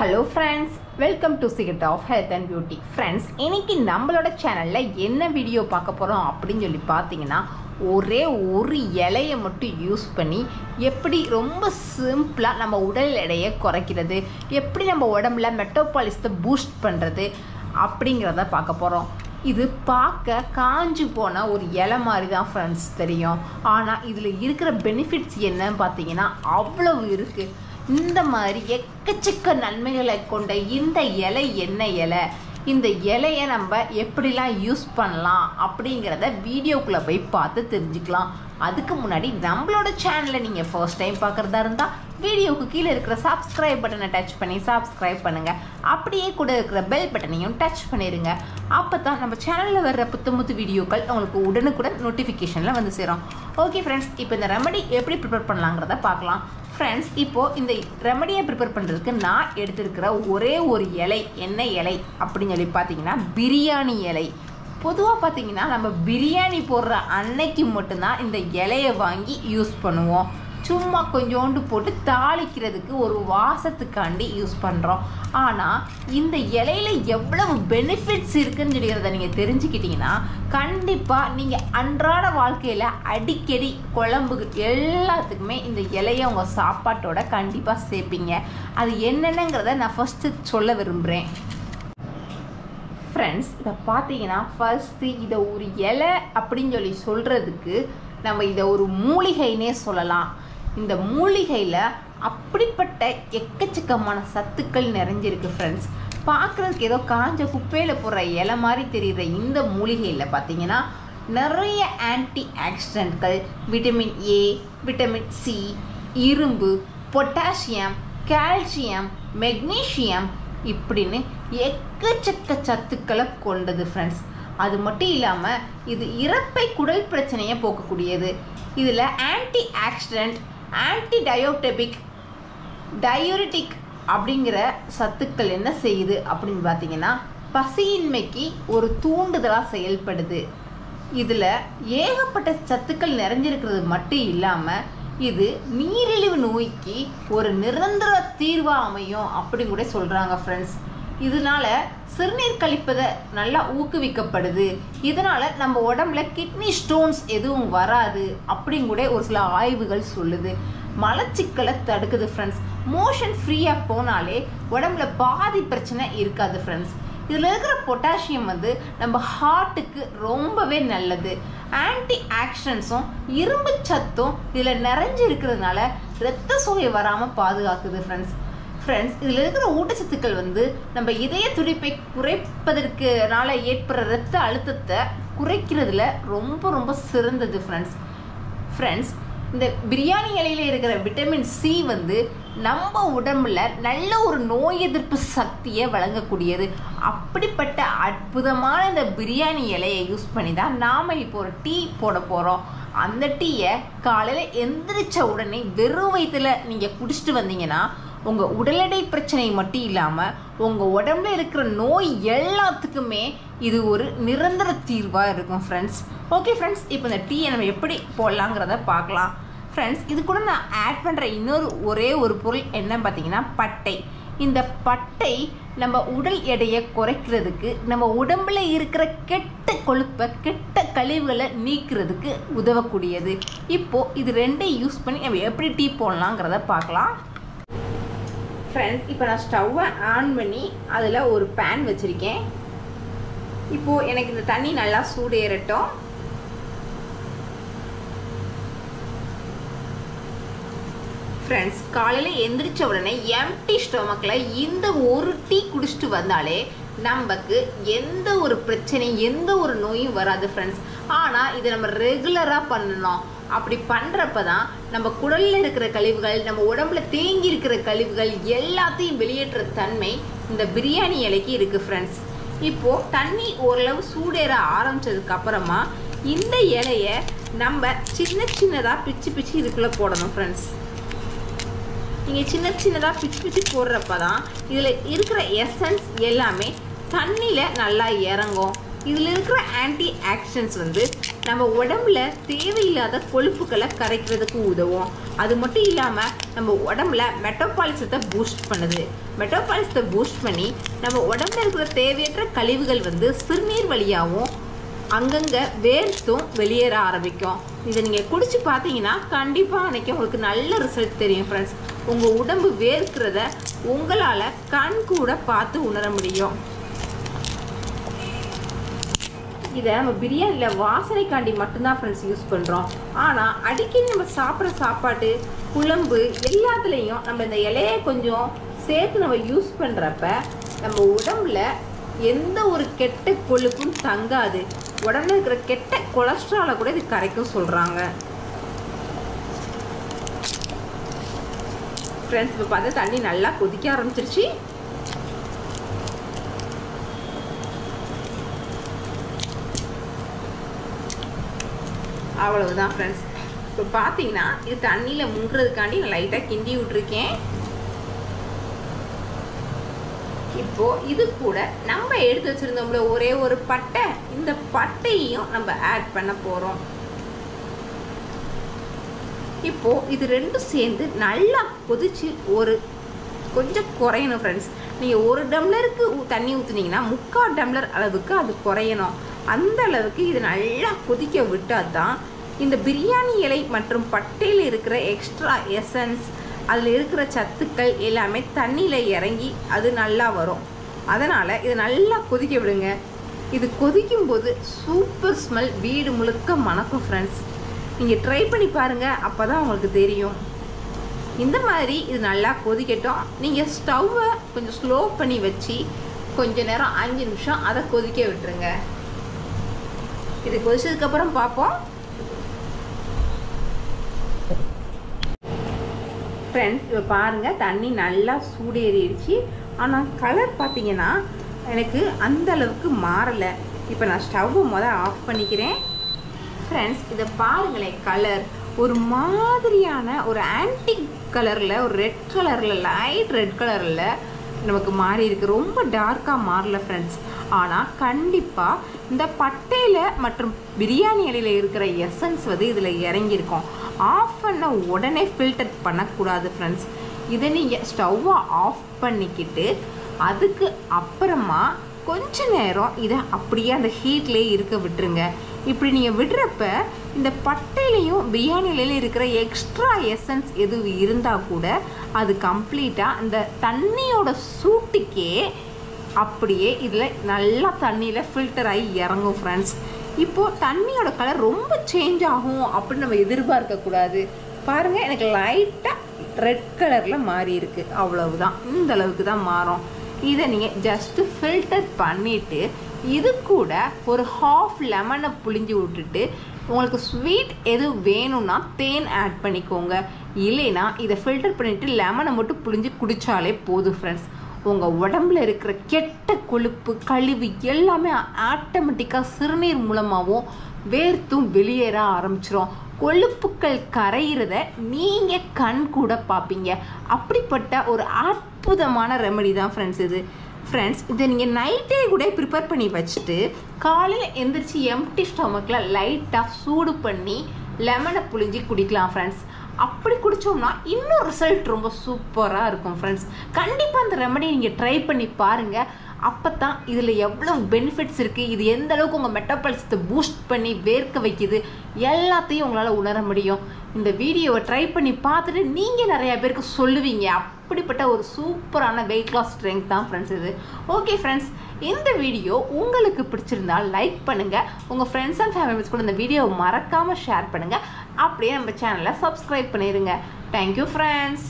Hello friends, welcome to Secret of Health and Beauty. Friends, இன்னைக்கு நம்மளோட சேனல்ல என்ன வீடியோ பார்க்க போறோம் அப்படினு சொல்லி பாத்தீங்கன்னா ஒரே ஒரு இலையை மட்டும் யூஸ் பண்ணி எப்படி ரொம்ப சிம்பிளா நம்ம உடல் எடையை குறைக்கிறது, எப்படி நம்ம உடம்புல மெட்டபாலிசத்தை பூஸ்ட் பண்றது அப்படிங்கறத பார்க்க போறோம். இது பார்க்க காஞ்சு போன ஒரு இலை மாதிரி தான் ஃப்ரெண்ட்ஸ் தெரியும். ஆனால் இதில் இருக்கிற பெனிஃபிட்ஸ் என்னன்னு பார்த்தீங்கன்னா அவ்வளவு இருக்குது. இந்த மாதிரி எக்கச்சக்க நன்மைகளை கொண்ட இந்த இலை என்ன இலை, இந்த இலையை நம்ம எப்படிலாம் யூஸ் பண்ணலாம் அப்படிங்கிறத வீடியோக்குள்ளே போய் பார்த்து தெரிஞ்சுக்கலாம். அதுக்கு முன்னாடி நம்மளோட சேனலை நீங்கள் ஃபர்ஸ்ட் டைம் பார்க்குறதா இருந்தால் வீடியோவுக்கு கீழே இருக்கிற சப்ஸ்கிரைப் பட்டனை டச் பண்ணி சப்ஸ்கிரைப் பண்ணுங்கள். அப்படியே கூட இருக்கிற பெல் பட்டனையும் டச் பண்ணிடுங்க. அப்போ தான் நம்ம சேனலில் வர்ற புத்தமுத்து வீடியோக்கள் உங்களுக்கு உடனுக்குடன் நோட்டிஃபிகேஷனில் வந்து சேரும். ஓகே ஃப்ரெண்ட்ஸ், இப்போ இந்த ரெமடி எப்படி ப்ரிப்பேர் பண்ணலாங்கிறத பார்க்கலாம். ஃப்ரெண்ட்ஸ், இப்போது இந்த ரெமடியை ப்ரிப்பேர் பண்ணுறதுக்கு நான் எடுத்துருக்கிற ஒரே ஒரு இலை என்ன இலை அப்படின்னு சொல்லி பார்த்தீங்கன்னா பிரியாணி இலை. பொதுவாக பார்த்தீங்கன்னா நம்ம பிரியாணி போடுற அன்னைக்கு மட்டும்தான் இந்த இலையை வாங்கி யூஸ் பண்ணுவோம். சும்மா கொஞ்சோண்டு போட்டு தாளிக்கிறதுக்கு ஒரு வாசத்துக்காண்டி யூஸ் பண்ணுறோம். ஆனால் இந்த இலையில எவ்வளவு பெனிஃபிட்ஸ் இருக்குன்னு சொல்லிக்கிறத நீங்கள் தெரிஞ்சுக்கிட்டீங்கன்னா கண்டிப்பாக நீங்கள் அன்றாட வாழ்க்கையில் அடிக்கடி குழம்பு எல்லாத்துக்குமே இந்த இலையை உங்கள் சாப்பாட்டோட கண்டிப்பாக சேர்ப்பீங்க. அது என்னென்னங்கிறத நான் ஃபஸ்ட்டு சொல்ல விரும்புகிறேன். ஃப்ரெண்ட்ஸ், இதை பார்த்தீங்கன்னா ஃபர்ஸ்ட்டு இதை ஒரு இலை அப்படின்னு சொல்லி சொல்கிறதுக்கு நம்ம இதை ஒரு மூலிகைன்னே சொல்லலாம். இந்த மூலிகையில் அப்படிப்பட்ட எக்கச்சக்கமான சத்துக்கள் நிறைஞ்சிருக்கு ஃப்ரெண்ட்ஸ். பார்க்குறதுக்கு ஏதோ காஞ்ச குப்பையில் போடுற இலை மாதிரி தெரிகிற இந்த மூலிகையில் பார்த்தீங்கன்னா நிறைய ஆன்டி ஆக்சிடென்ட்கள், விட்டமின் ஏ, விட்டமின் சி, இரும்பு, பொட்டாசியம், கால்சியம், மெக்னீஷியம் இப்படின்னு எக்கச்சக்க சத்துக்களை கொண்டது ஃப்ரெண்ட்ஸ். அது மட்டும் இல்லாமல் இது இறப்பை குடல் பிரச்சனையை போக்கக்கூடியது. இதில் ஆன்டி ஆக்சிடென்ட், ஆன்டி டயோடெபிக், டயூரிட்டிக் அப்படிங்கிற சத்துக்கள் என்ன செய்யுது அப்படின்னு பார்த்தீங்கன்னா பசியின்மைக்கு ஒரு தூண்டுதலாக செயல்படுது. இதில் ஏகப்பட்ட சத்துக்கள் நிறைஞ்சிருக்கிறது மட்டும் இல்லாமல் இது நீரிழிவு நோய்க்கு ஒரு நிரந்தர தீர்வாக அமையும் அப்படின்னு கூட சொல்கிறாங்க ஃப்ரெண்ட்ஸ். இதனால சிறுநீர் கழிப்பதை நல்லா ஊக்குவிக்கப்படுது. இதனால நம்ம உடம்புல கிட்னி ஸ்டோன்ஸ் எதுவும் வராது அப்படின்னு கூட ஒரு சில ஆய்வுகள் சொல்லுது. மலச்சிக்கலை தடுக்குது ஃப்ரெண்ட்ஸ். மோஷன் ஃப்ரீயாக போனாலே உடம்புல பாதி பிரச்சனை இருக்காது ஃப்ரெண்ட்ஸ். இதில் இருக்கிற பொட்டாசியம் நம்ம ஹார்ட்டுக்கு ரொம்பவே நல்லது. ஆன்டி ஆக்சிடென்ட்ஸும் இரும்பு சத்தும் இதில் நிறைஞ்சு இருக்கிறதுனால இரத்த சோகை வராமல் பாதுகாக்குது ஃப்ரெண்ட்ஸ். இதில் இருக்கிற ஊட்டச்சத்துக்கள் நம்ம இதய துடிப்பை குறைப்பதற்குனால ஏற்படுற இரத்த அழுத்தத்தை குறைக்கிறதுல ரொம்ப ரொம்ப சிறந்தது ஃப்ரெண்ட்ஸ். இந்த பிரியாணி இலையில இருக்கிற விட்டமின் சி நம்ம உடம்புல நல்ல ஒரு நோய் எதிர்ப்பு சக்தியை வழங்கக்கூடியது. அப்படிப்பட்ட அற்புதமான இந்த பிரியாணி இலையை யூஸ் பண்ணி தான் நாம் இப்போ ஒரு டீ போட போகிறோம். அந்த டீயை காலையில் எந்திரிச்ச உடனே வெறும் வயிற்றுல நீங்கள் குடிச்சிட்டு வந்தீங்கன்னா உங்கள் உடல் எடை பிரச்சனை மட்டும் இல்லாமல் உங்கள் உடம்புல இருக்கிற நோய் எல்லாத்துக்குமே இது ஒரு நிரந்தர தீர்வாக இருக்கும் ஃப்ரெண்ட்ஸ். ஓகே ஃப்ரெண்ட்ஸ், இப்போ இந்த டீயை நம்ம எப்படி போடலாங்கிறத பார்க்கலாம். ஃப்ரெண்ட்ஸ், இது கூட நான் ஆட் பண்ணுற ஒரே ஒரு பொருள் என்னன்னு பார்த்தீங்கன்னா பட்டை. இந்த பட்டை நம்ம உடல் எடையை குறைக்கிறதுக்கு, நம்ம உடம்புல இருக்கிற கெட்ட கொழுப்பை, கெட்ட கழிவுகளை நீக்கிறதுக்கு உதவக்கூடியது. இப்போது இது ரெண்டையும் யூஸ் பண்ணி நம்ம எப்படி டீ போடலாங்கிறத பார்க்கலாம். ஃப்ரெண்ட்ஸ், இப்போ நான் ஸ்டவ்வை ஆன் பண்ணி அதில் ஒரு பேன் வச்சுருக்கேன். இப்போது எனக்கு இந்த தண்ணி நல்லா சூடேறட்டும். ஃப்ரெண்ட்ஸ், காலையில் எந்திரிச்ச உடனே எம்டி ஸ்டொமக்கில் இந்த ஒரு டீ குடிச்சிட்டு வந்தாலே நமக்கு எந்த ஒரு பிரச்சனையும் எந்த ஒரு நோயும் வராது ஃப்ரெண்ட்ஸ். ஆனால் இதை நம்ம ரெகுலராக பண்ணணும். அப்படி பண்ணுறப்ப தான் நம்ம குடலில் இருக்கிற கழிவுகள், நம்ம உடம்புல தேங்கி இருக்கிற கழிவுகள் எல்லாத்தையும் வெளியேற்ற தன்மை இந்த பிரியாணி இலைக்கு இருக்குது ஃப்ரெண்ட்ஸ். இப்போது தண்ணி ஓரளவு சூடேற ஆரம்பித்ததுக்கு அப்புறமா இந்த இலையை நம்ம சின்னதாக பிச்சு இதுக்குள்ளே போடணும் ஃப்ரெண்ட்ஸ். நீங்கள் சின்னதாக பிச்சு போடுறப்ப தான் இதில் இருக்கிற எசன்ஸ் எல்லாமே தண்ணியில் நல்லா இறங்கும். இதில் இருக்கிற ஆன்டி ஆக்சிடென்ட்ஸ் நம்ம உடம்புல தேவையில்லாத கொழுப்புகளை கரைக்கிறதுக்கு உதவும். அது மட்டும் இல்லாமல் நம்ம உடம்புல மெட்டபாலிசத்தை பூஸ்ட் பண்ணுது. மெட்டபாலிசத்தை பூஸ்ட் பண்ணி நம்ம உடம்புல இருக்கிற தேவையற்ற கழிவுகள் சிறுநீர் வழியாகவும் அங்கங்கே வேர்த்தும் வெளியேற ஆரம்பிக்கும். இதை நீங்கள் குடிச்சு பார்த்தீங்கன்னா கண்டிப்பாக அன்றைக்கி உங்களுக்கு நல்ல ரிசல்ட் தெரியும் ஃப்ரெண்ட்ஸ். உங்கள் உடம்பு வேர்க்கிறத உங்களால் கண் கூட பார்த்து உணர முடியும். இதை நம்ம பிரியாணியில் வாசனைக்காண்டி மட்டும்தான் ஃப்ரெண்ட்ஸ் யூஸ் பண்ணுறோம். ஆனால் அடிக்கடி நம்ம சாப்பிட்ற சாப்பாட்டு குழம்பு எல்லாத்துலேயும் நம்ம இந்த இலையை கொஞ்சம் சேர்த்து நம்ம யூஸ் பண்ணுறப்ப நம்ம உடம்புல எந்த ஒரு கெட்ட கொழுப்பும் தங்காது. உடம்புல இருக்கிற கெட்ட கொலஸ்ட்ராலை கூட இது கரைக்கும் சொல்கிறாங்க. ஃப்ரெண்ட்ஸ் இப்போ பார்த்தா தண்ணி நல்லா கொதிக்க ஆரம்பிச்சிருச்சு. அவ்வளவுதான் ஃப்ரெண்ட்ஸ். இப்போ பார்த்தீங்கன்னா இது தண்ணியில் முங்குறதுக்காண்டி நான் லைட்டாக கிண்டி விட்டுருக்கேன். இப்போது இது கூட நம்ம எடுத்து வச்சுருந்தோம்ல ஒரே ஒரு பட்டை, இந்த பட்டையும் நம்ம ஆட் பண்ண போகிறோம். இப்போது இது ரெண்டும் சேர்ந்து நல்லா கொதிச்சு ஒரு கொஞ்சம் குறையணும் ஃப்ரெண்ட்ஸ். நீங்கள் 1 டம்ளருக்கு தண்ணி ஊற்றுனீங்கன்னா 3/4 டம்ளர் அளவுக்கு அது குறையணும். அந்த அளவுக்கு இது நல்லா கொதிக்க விட்டால் தான் இந்த பிரியாணி இலை மற்றும் பட்டையில் இருக்கிற எக்ஸ்ட்ரா எசன்ஸ், அதில் இருக்கிற சத்துக்கள் எல்லாமே தண்ணியில் இறங்கி அது நல்லா வரும். அதனால் இது நல்லா கொதிக்க விடுங்க. இது கொதிக்கும்போது சூப்பர் ஸ்மெல் வீடு முழுக்க மணக்கும் ஃப்ரெண்ட்ஸ். நீங்கள் ட்ரை பண்ணி பாருங்கள், அப்போ தான் உங்களுக்கு தெரியும். இந்த மாதிரி இது நல்லா கொதிக்கட்டும். நீங்கள் ஸ்டவ்வை கொஞ்சம் ஸ்லோ பண்ணி வச்சு கொஞ்ச நேரம் 5 நிமிஷம் அதை கொதிக்க விட்டுருங்க. இது கொதிச்சதுக்கப்புறம் பார்ப்போம். ஃப்ரெண்ட்ஸ் இப்போ பாருங்கள் தண்ணி நல்லா சூடேறிடுச்சு. ஆனால் கலர் பார்த்தீங்கன்னா எனக்கு அந்த அளவுக்கு மாறலை. இப்போ நான் ஸ்டவ்வை ஆஃப் பண்ணிக்கிறேன். ஃப்ரெண்ட்ஸ் இதை பாருங்களேன், கலர் ஒரு மாதிரியான ஒரு ஆன்டிக் கலரில், ஒரு ரெட் கலரில், லைட் ரெட் கலரில் நமக்கு மாறி இருக்குது. ரொம்ப டார்க்காக மாறல ஃப்ரெண்ட்ஸ். ஆனால் கண்டிப்பாக இந்த பட்டையில் மற்றும் பிரியாணி இலையில் இருக்கிற எசன்ஸ் இதில் இறங்கியிருக்கும். ஆஃப் பண்ண உடனே ஃபில்டர் பண்ணக்கூடாது ஃப்ரெண்ட்ஸ். இதை நீங்கள் ஸ்டவ்வை ஆஃப் பண்ணிக்கிட்டு அதுக்கு அப்புறமா கொஞ்ச நேரம் இதை அப்படியே அந்த ஹீட்லேயே இருக்க விட்டுருங்க. இப்படி நீங்கள் விடுறப்ப இந்த பட்டையிலையும் பிரியாணி இலையில இருக்கிற எக்ஸ்ட்ரா எசன்ஸ் எதுவும் இருந்தால் கூட அது கம்ப்ளீட்டாக இந்த தண்ணியோட சூட்டுக்கே அப்படியே இதில் நல்லா தண்ணியில் ஃபில்டர் ஆகி இறங்கும் ஃப்ரெண்ட்ஸ். இப்போது தண்ணியோட கலர் ரொம்ப சேஞ்ச் ஆகும் அப்படின்னு நம்ம எதிர்பார்க்கக்கூடாது. பாருங்கள், எனக்கு லைட்டாக ரெட் கலரில் மாறி இருக்குது. அவ்வளவுதான், இந்த அளவுக்கு தான் மாறும். இதை நீங்கள் ஜஸ்ட்டு ஃபில்டர் பண்ணிவிட்டு இது கூட ஒரு 1/2 லெமனை புழிஞ்சு விட்டுட்டு உங்களுக்கு ஸ்வீட் எது வேணும்னா தேன் ஆட் பண்ணிக்கோங்க. இல்லைன்னா இதை ஃபில்டர் பண்ணிவிட்டு லெமனை மட்டும் புழிஞ்சு குடித்தாலே போதும் ஃப்ரெண்ட்ஸ். உங்கள் உடம்புல இருக்கிற கெட்ட கொழுப்பு கழிவு எல்லாமே ஆட்டோமேட்டிக்காக சிறுநீர் மூலமாகவும் வேர்த்தும் வெளியேற ஆரம்பிச்சிடும். கொழுப்புக்கள் கரையிறத நீங்கள் கண் கூட பார்ப்பீங்க. அப்படிப்பட்ட ஒரு அற்புதமான ரெமெடி தான் ஃப்ரெண்ட்ஸ் இது. ஃப்ரெண்ட்ஸ் இதை நீங்கள் நைட்டே கூட ப்ரிப்பேர் பண்ணி வச்சுட்டு காலையில் எந்திரிச்சு எம்டி ஸ்டொமக்கில் லைட்டாக சூடு பண்ணி லெமனை புழிஞ்சி குடிக்கலாம் ஃப்ரெண்ட்ஸ். அப்படி குடித்தோம்னா இன்னும் ரிசல்ட் ரொம்ப சூப்பராக இருக்கும் ஃப்ரெண்ட்ஸ். கண்டிப்பாக அந்த ரெமெடியை நீங்கள் ட்ரை பண்ணி பாருங்கள். அப்போ தான் இதில் எவ்வளோ பெனிஃபிட்ஸ் இருக்குது, இது எந்த அளவுக்கு உங்கள் மெட்டபாலிசத்தை பூஸ்ட் பண்ணி வேர்க்க வைக்குது எல்லாத்தையும் உங்களால் உணர முடியும். இந்த வீடியோவை ட்ரை பண்ணி பார்த்துட்டு நீங்கள் நிறையா பேருக்கு சொல்லுவீங்க. அப்படிப்பட்ட ஒரு சூப்பரான வெயிட் லாஸ் ஸ்ட்ரென்த் தான் ஃப்ரெண்ட்ஸ் இது. ஓகே ஃப்ரெண்ட்ஸ், இந்த வீடியோ உங்களுக்கு பிடிச்சிருந்தால் லைக் பண்ணுங்கள். உங்கள் ஃப்ரெண்ட்ஸ் அண்ட் ஃபேமிலிஸ் கூட இந்த வீடியோவை மறக்காமல் ஷேர் பண்ணுங்கள். அப்படியே நம்ம சேனலை சப்ஸ்கிரைப் பண்ணிடுங்க. Thank you friends.